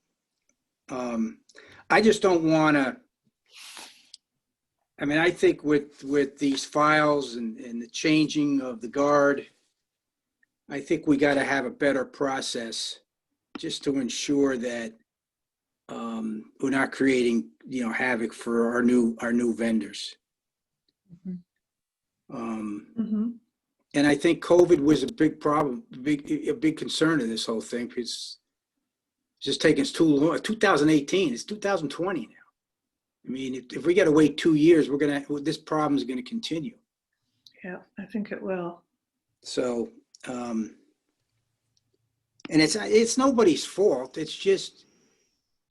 I just don't want to. I mean, I think with these files and the changing of the guard, I think we got to have a better process just to ensure that we're not creating, havoc for our new vendors. And I think COVID was a big problem, a big concern of this whole thing, because it's just taking too long. 2018, it's 2020 now. I mean, if we got to wait 2 years, this problem is going to continue. Yeah, I think it will. So, and it's nobody's fault. It's just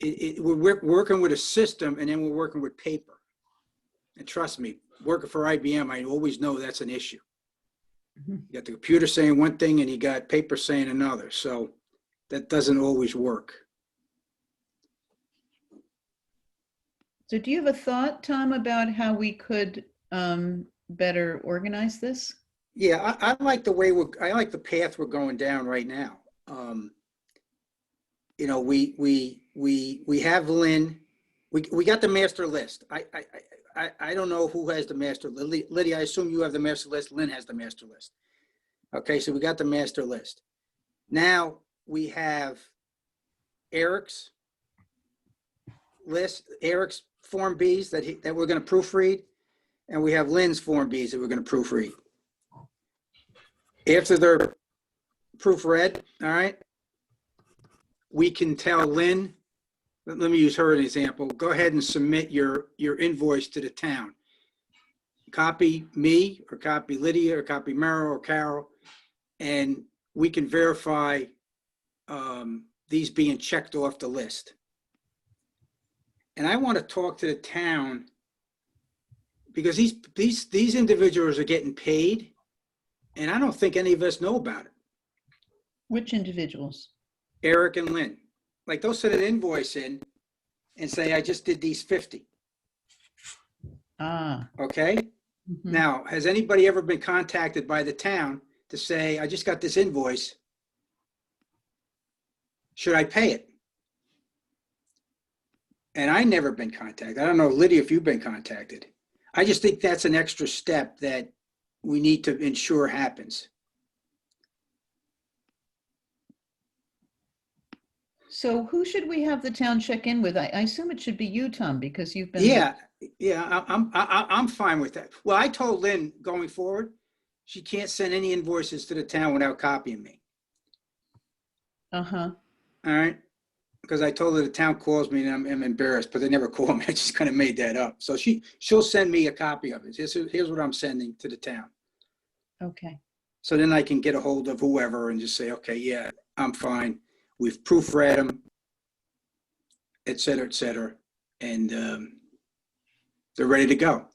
we're working with a system, and then we're working with paper. And trust me, working for IBM, I always know that's an issue. You got the computer saying one thing, and you got paper saying another. So that doesn't always work. So do you have a thought, Tom, about how we could better organize this? Yeah, I like the way I like the path we're going down right now. We have Lynn. We got the master list. I don't know who has the master list. Lydia, I assume you have the master list. Lynn has the master list. Okay, so we got the master list. Now we have Eric's list, Eric's Form Bs that we're going to proofread, and we have Lynn's Form Bs that we're going to proofread. After they're proofread, all right, we can tell Lynn, let me use her as an example, go ahead and submit your invoice to the town. Copy me, or copy Lydia, or copy Merrill or Carol, and we can verify these being checked off the list. And I want to talk to the town, because these individuals are getting paid, and I don't think any of us know about it. Which individuals? Eric and Lynn. Like, they'll send an invoice in and say, I just did these 50. Okay. Mm-hmm. Now, has anybody ever been contacted by the town to say, I just got this invoice, should I pay it? And I never been contacted. I don't know, Lydia, if you've been contacted. I just think that's an extra step that we need to ensure happens. So who should we have the town check in with? I assume it should be you, Tom, because you've been. Yeah, I'm fine with that. Well, I told Lynn going forward, she can't send any invoices to the town without copying me. Uh-huh. All right. Because I told her the town calls me and I'm embarrassed, but they never call me. I just kind of made that up. So she'll send me a copy of it. Here's what I'm sending to the town. Okay. So then I can get a hold of whoever and just say, okay, yeah, I'm fine. We've proofread them, et cetera, and they're ready to go.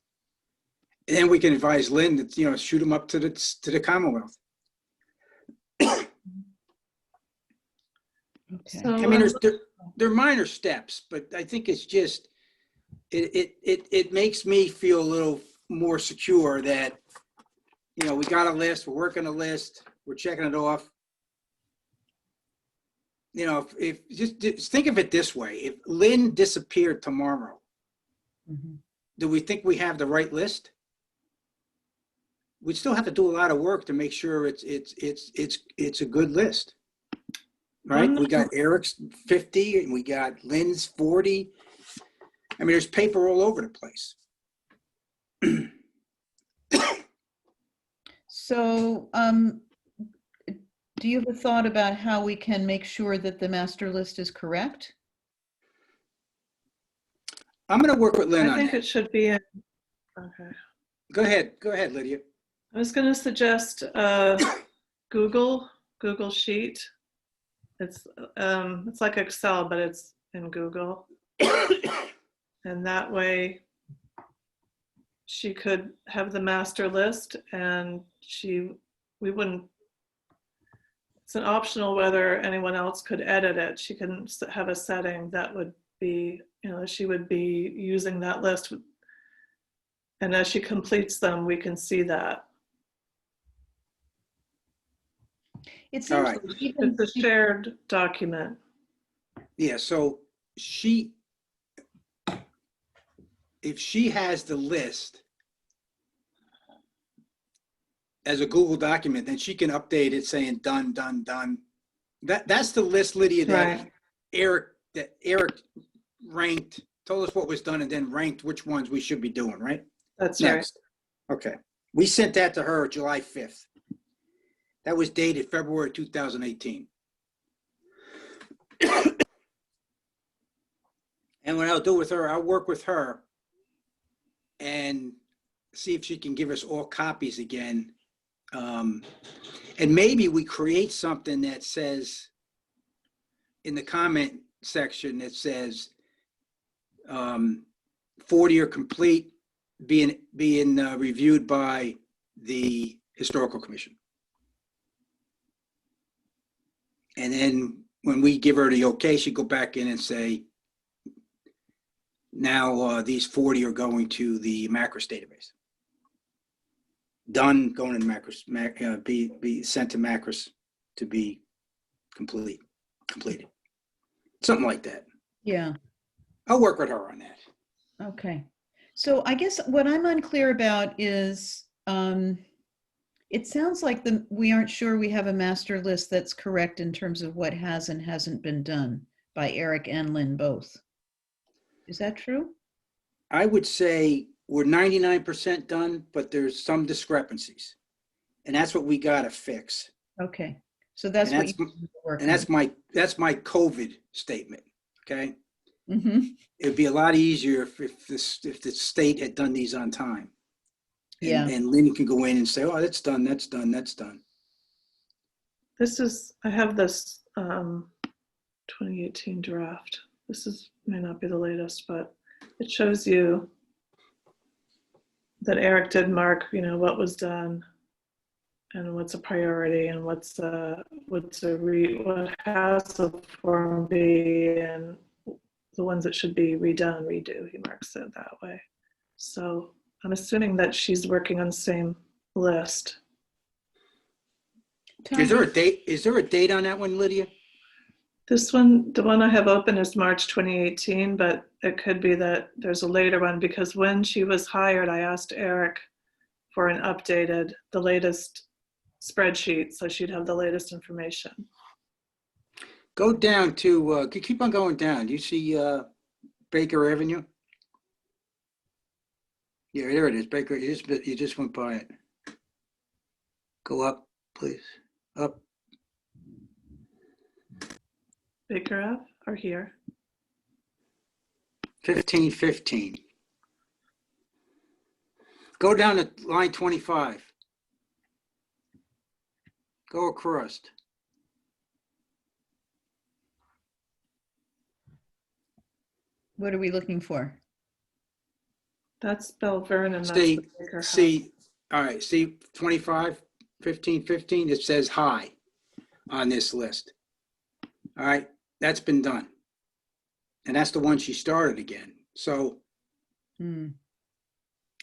And then we can advise Lynn that, shoot them up to the Commonwealth. Okay. So, I mean, they're minor steps, but I think it's just, it makes me feel a little more secure that, we got a list, we're working a list, we're checking it off. If just think of it this way, if Lynn disappeared tomorrow, Mm-hmm. do we think we have the right list? We still have to do a lot of work to make sure it's a good list. Right? We got Eric's 50 and we got Lynn's 40. I mean, there's paper all over the place. So, do you have a thought about how we can make sure that the master list is correct? I'm going to work with Lynn I on think that. it should be in, okay. Go ahead, Lydia. I was going to suggest Google Sheet. It's like Excel, but it's in Google. And that way she could have the master list and we wouldn't, it's an optional whether anyone else could edit it. She can have a setting that would be, she would be using that list. And as she completes them, we can see that. It All seems right. like even, It's a shared document. Yeah, so if she has the list as a Google document, then she can update it saying done, done, done. That's the list, Lydia, that Right. Eric ranked, told us what was done and then ranked which ones we should be doing, right? That's right. Next. Okay. We sent that to her July 5th. That was dated February 2018. And what I'll do with her, I'll work with her and see if she can give us all copies again. And maybe we create something that says in the comment section that says 40 are complete, being reviewed by the Historical Commission. And then when we give her the okay, she go back in and say, now these 40 are going to the Macros database. Done, going in Macros, be sent to Macros to be completed. Something like that. yeah, I'll work with her on that. okay. So I guess what I'm unclear about is, it sounds like we aren't sure we have a master list that's correct in terms of what has and hasn't been done by Eric and Lynn both. Is that true? I would say we're 99% done, but there's some discrepancies. And that's what we got to fix. Okay. So that's And what that's, you need to work and on. that's my COVID statement. Okay. Mm-hmm. It'd be a lot easier if the state had done these on time. Yeah. And Lynn can go in and say, oh, that's done, that's done, that's done. I have this 2018 draft. May not be the latest, but it shows you that Eric did mark, what was done and what's a priority and what has a Form B and the ones that should be redone, redo. He marks it that way. So I'm assuming that she's working on the same list. Is there a date? Is there a date on that one, Lydia? This one, the one I have open is March 2018, but it could be that there's a later one because when she was hired, I asked Eric for the latest spreadsheet so she'd have the latest information. Go down to, keep on going down. Do you see Baker Avenue? Yeah, there it is, Baker. You just went by it. Go up, please. Up. Baker Ave or here? 1515. Go down to line 25. Go across. What are we looking for? That's Bell Vernon. That's See, the Baker House. all right, see 25, 1515, it says high on this list. All right, that's been done. And that's the one she started again. So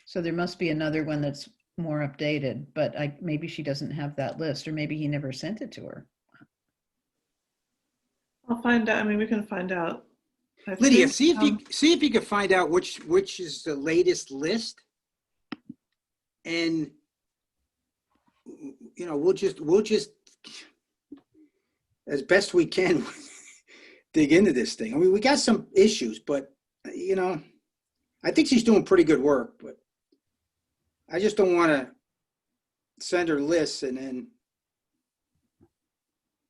So there must be another one that's more updated, but maybe she doesn't have that list, or maybe he never sent it to her. I'll find out. I mean, we can find out. Lydia, see if you can find out which is the latest list, and we'll just as best we can dig into this thing. I mean, we got some issues, but I think she's doing pretty good work. But I just don't want to send her lists and then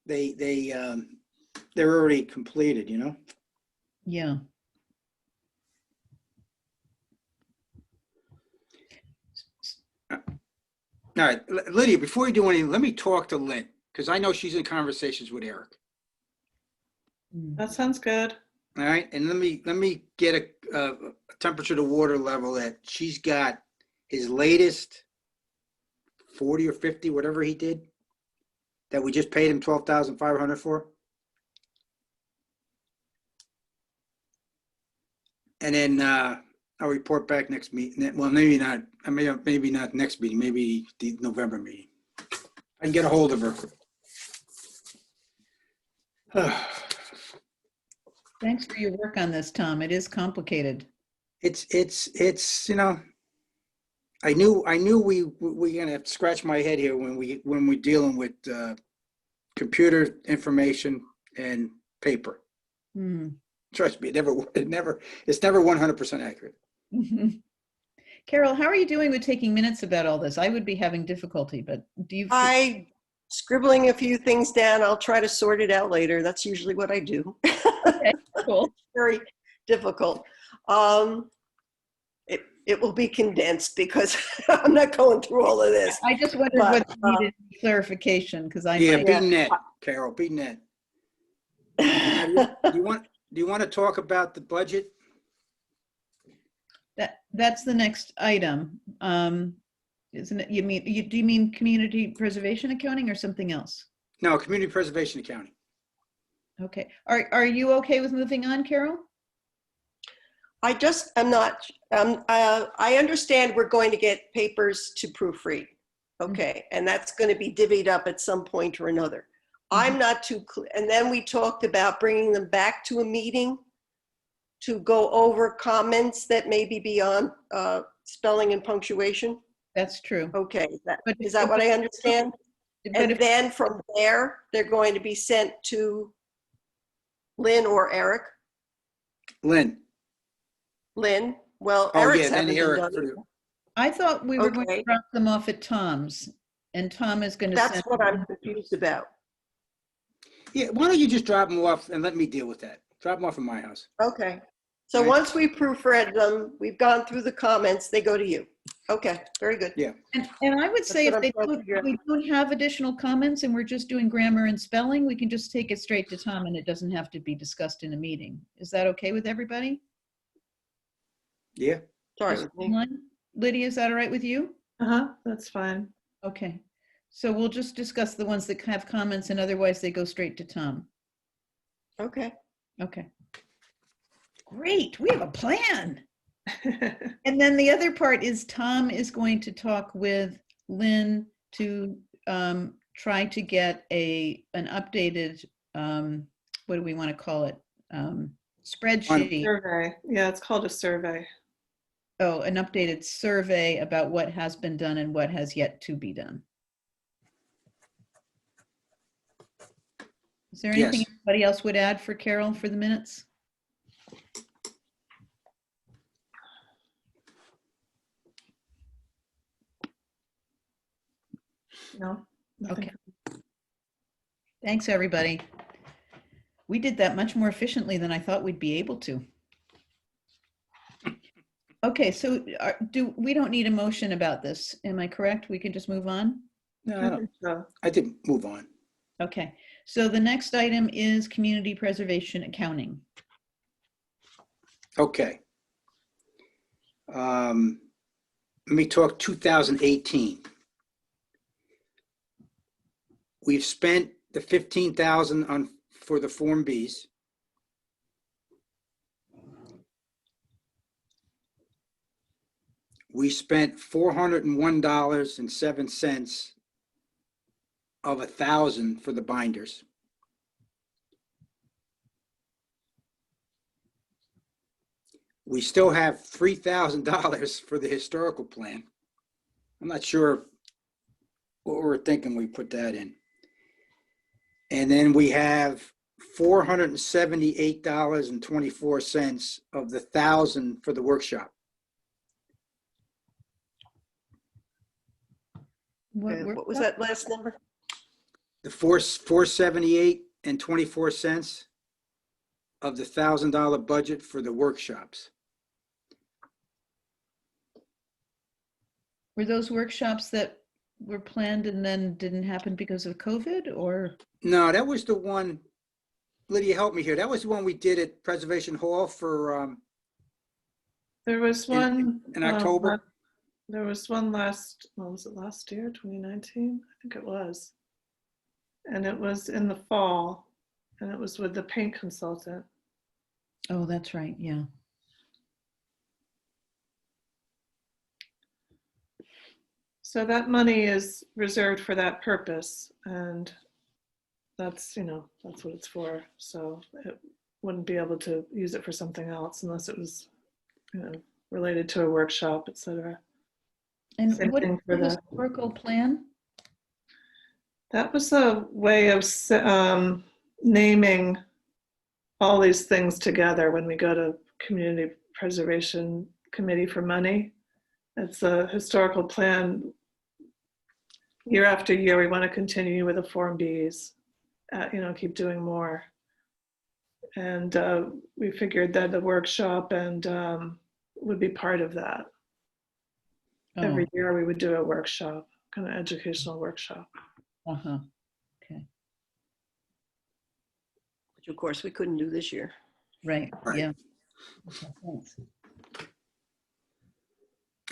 they're already completed, you know? Yeah. All right, Lydia, before you do anything, let me talk to Lynn, because I know she's in conversations with Eric. That sounds good. All right, and let me get a temperature to water level that she's got his latest 40 or 50, whatever he did, that we just paid him $12,500 for. And then I'll report back next meeting. Well, maybe not. Maybe not next meeting. Maybe the November meeting. I can get a hold of her. Thanks for your work on this, Tom. It is complicated. It's you know, I knew we're gonna have to scratch my head here when we're dealing with computer information and paper. Trust me, it's never 100% accurate. Carol, how are you doing with taking minutes about all this? I would be having difficulty, but do you? I scribbling a few things down. I'll try to sort it out later. That's usually what I do. Okay, cool. Very difficult. It will be condensed because I'm not going through all of this. I just wondered But, what needed clarification because I Yeah, might. be net, Carol. Be net. Do you want to talk about the budget? That's the next item. Isn't it? Do you mean community preservation accounting or something else? No, community preservation accounting. Okay. Are you okay with moving on, Carol? I just am not. I understand we're going to get papers to proofread. Okay, and that's going to be divvied up at some point or another. I'm not too clear. And then we talked about bringing them back to a meeting to go over comments that may be beyond spelling and punctuation. That's true. Okay, is that what I understand? And then from there, they're going to be sent to Lynn or Eric. Lynn. Lynn. Well, Oh Eric's yeah, then haven't been Eric. done. I thought we were going to Okay. drop them off at Tom's, and Tom is going to That's send what I'm confused about. Yeah, why don't you just drop them off and let me deal with that? Drop them off at my house. Okay. So Right. once we proofread them, we've gone through the comments, they go to you. Okay, very good. Yeah. And I would say That's if what I'm trying to figure out. we don't have additional comments and we're just doing grammar and spelling, we can just take it straight to Tom and it doesn't have to be discussed in a meeting. Is that okay with everybody? Yeah. Sorry. Just one? Lydia, is that all right with you? That's fine. Okay. So we'll just discuss the ones that have comments and otherwise they go straight to Tom. Okay. Okay. Great. We have a plan. And then the other part is Tom is going to talk with Lynn to try to get an updated, what do we want to call it? Spreadsheet. Survey. Yeah, it's called a survey. Oh, an updated survey about what has been done and what has yet to be done. Is there anything Yes. anybody else would add for Carol for the minutes? No. Nothing. Okay. Thanks, everybody. We did that much more efficiently than I thought we'd be able to. Okay, so we don't need a motion about this. Am I correct? We can just move on? No, I think so. I did move on. Okay, so the next item is community preservation accounting. Okay. Let me talk 2018. We've spent the $15,000 for the Form Bs. We spent $401.07 of $1,000 for the binders. We still have $3,000 for the historical plan. I'm not sure what we're thinking we put that in. And then we have $478.24 of the $1,000 for the workshop. What was that last number? The 478 and 24 cents of the $1,000 budget for the workshops. Were those workshops that were planned and then didn't happen because of COVID, or? No, that was the one, Lydia, help me here. That was the one we did at Preservation Hall for, There was one. in October? There was one was it last year, 2019? I think it was. And it was in the fall, and it was with the paint consultant. Oh, that's right. Yeah. So that money is reserved for that purpose, and that's what it's for. So it wouldn't be able to use it for something else unless it was, related to a workshop, etc. And Same what is thing for the the- historical plan? That was a way of naming all these things together when we go to Community Preservation Committee for money. It's a historical plan. Year after year, we want to continue with the Form Bs, keep doing more. And we figured that the workshop would be part of that. Oh, Every year we would do a workshop, kind of educational workshop. uh-huh. Okay. Which of course we couldn't do this year. Right. Right. Yeah. Okay, thanks.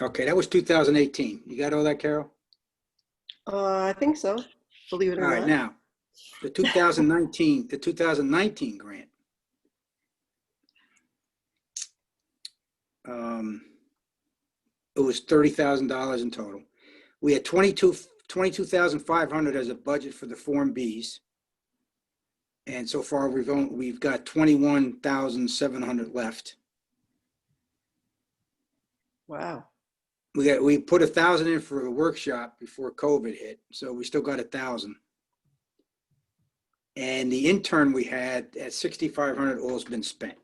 Okay, that was 2018. You got all that, Carol? I think so, believe it All or right, not. now, the 2019 grant. It was $30,000 in total. We had 22,500 as a budget for the Form Bs. And so far we've got 21,700 left. Wow. We put 1,000 in for a workshop before COVID hit, so we still got 1,000. And the intern we had at 6,500 all's been spent.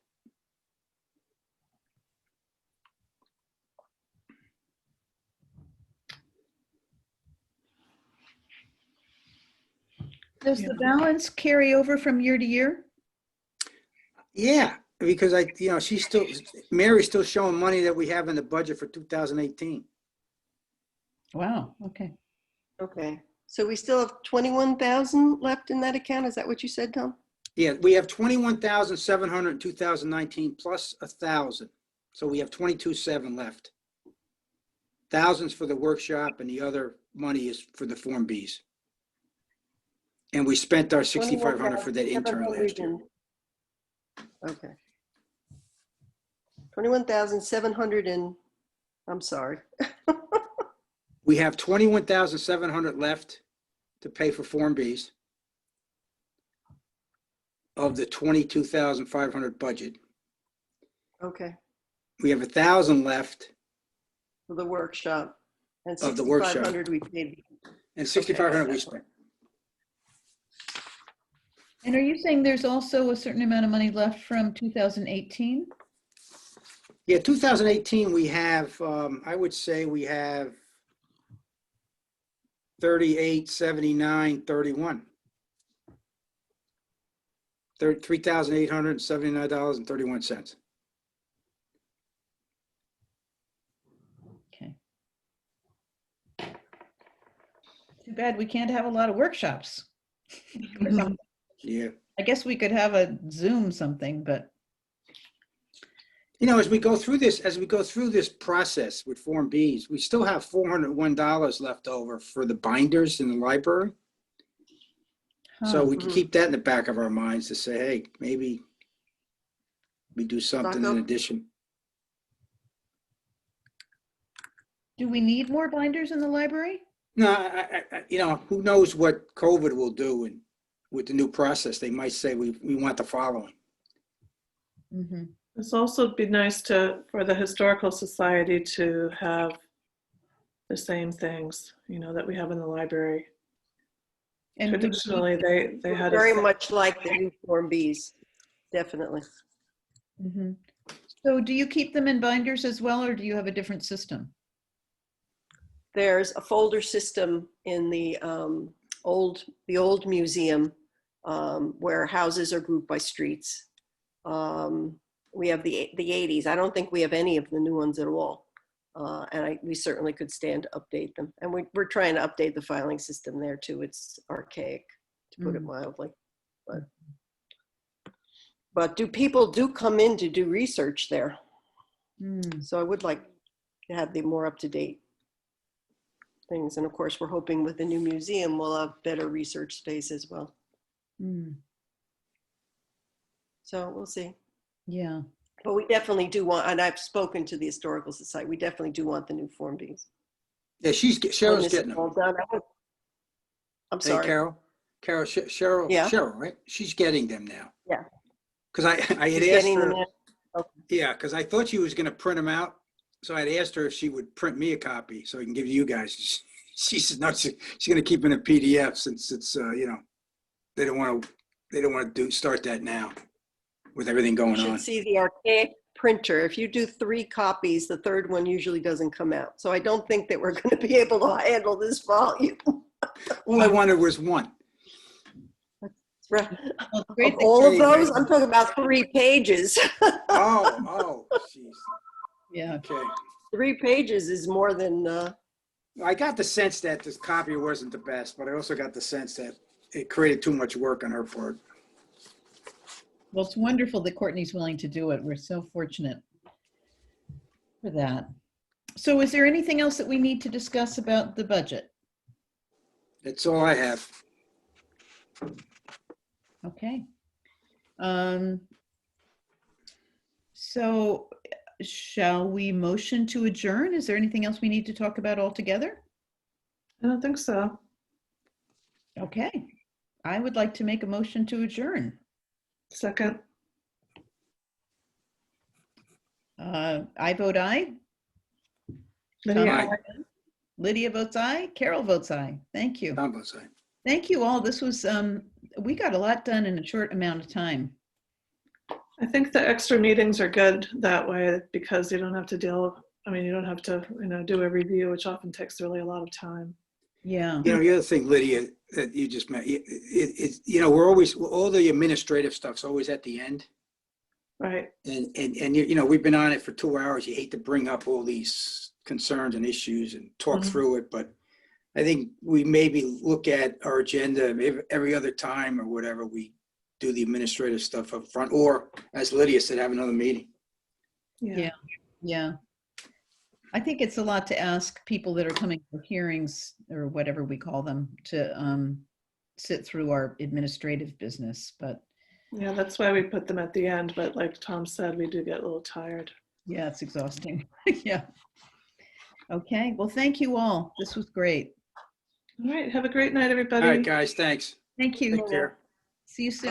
Does the balance carry over from year to year? Yeah, because Mary's still showing money that we have in the budget for 2018. Wow. Okay. Okay. So we still have 21,000 left in that account. Is that what you said, Tom? Yeah, we have 21,700 in 2019 plus 1,000. So we have 22,700 left. Thousands for the workshop and the other money is for the Form Bs. And we spent our 6,500 for that intern last year. Okay. 21,700 and, I'm sorry. We have 21,700 left to pay for Form Bs of the 22,500 budget. Okay. We have 1,000 left For the workshop. And Of the workshop. 6,500 we paid. and 6,500 we spent. And are you saying there's also a certain amount of money left from 2018? Yeah, 2018 we have, I would say we have 38, 79, 31. $3,879.31. Okay. Too bad we can't have a lot of workshops. Yeah. I guess we could have a Zoom something, but As we go through this process with Form Bs, we still have $401 left over for the binders in the library. So we can keep that in the back of our minds to say, hey, maybe we do something in addition. do we need more binders in the library? No, who knows what COVID will do and with the new process, they might say we want the following. Mm-hmm. It's also be nice for the Historical Society to have the same things, that we have in the library. And would Traditionally, they had Very much like the new Form Bs, definitely. Mm-hmm. So do you keep them in binders as well, or do you have a different system? there's a folder system in the old museum where houses are grouped by streets. We have the 80s. I don't think we have any of the new ones at all. And we certainly could stand to update them. And we're trying to update the filing system there too. It's archaic, to put it mildly. But people do come in to do research there. So I would like to have the more up-to-date things. And of course, we're hoping with the new museum, we'll have better research space as well. So we'll see. Yeah. But we definitely do want, and I've spoken to the Historical Society, we definitely do want the new Form Bs. Yeah, Cheryl's getting them. I'm Hey, sorry. Carol, Cheryl, Yeah. Cheryl, right? She's getting them now. Yeah. Because I had She's asked getting her, them in. Okay. yeah, because I thought she was going to print them out. So I'd asked her if she would print me a copy so I can give you guys. She said no, she's going to keep it in a PDF since it's they don't want to start that now with everything going You should on. see the archaic printer. If you do 3 copies, the third one usually doesn't come out. So I don't think that we're going to be able to handle this volume. All I wanted was one. Right. Well, great Of that all of Hey, those, right. I'm talking about 3 pages. Oh, jeez. Yeah. Okay. 3 pages is more than, I got the sense that this copy wasn't the best, but I also got the sense that it created too much work on her part. Well, it's wonderful that Courtney's willing to do it. We're so fortunate for that. So is there anything else that we need to discuss about the budget? That's all I have. Okay. So shall we motion to adjourn? Is there anything else we need to talk about altogether? I don't think so. Okay. I would like to make a motion to adjourn. Second. I vote aye. Lydia, Aye. Lydia votes aye. Carol votes aye. Thank you. On both sides. Thank you all. This was, we got a lot done in a short amount of time. I think the extra meetings are good that way because you don't have to you don't have to, do a review, which often takes really a lot of time. Yeah. The other thing, Lydia, that you just met, we're always, all the administrative stuff's always at the end. Right. And we've been on it for 2 hours. You hate to bring up all these concerns and issues and talk through it, but I think we maybe look at our agenda every other time or whatever we do the administrative stuff up front, or as Lydia said, have another meeting. Yeah. Yeah. I think it's a lot to ask people that are coming for hearings or whatever we call them to sit through our administrative business, but Yeah, that's why we put them at the end. But like Tom said, we do get a little tired. yeah, it's exhausting. Yeah. Okay. Well, thank you all. This was great. All right. Have a great night, everybody. All right, guys, thanks. Thank you. Take care. See you soon.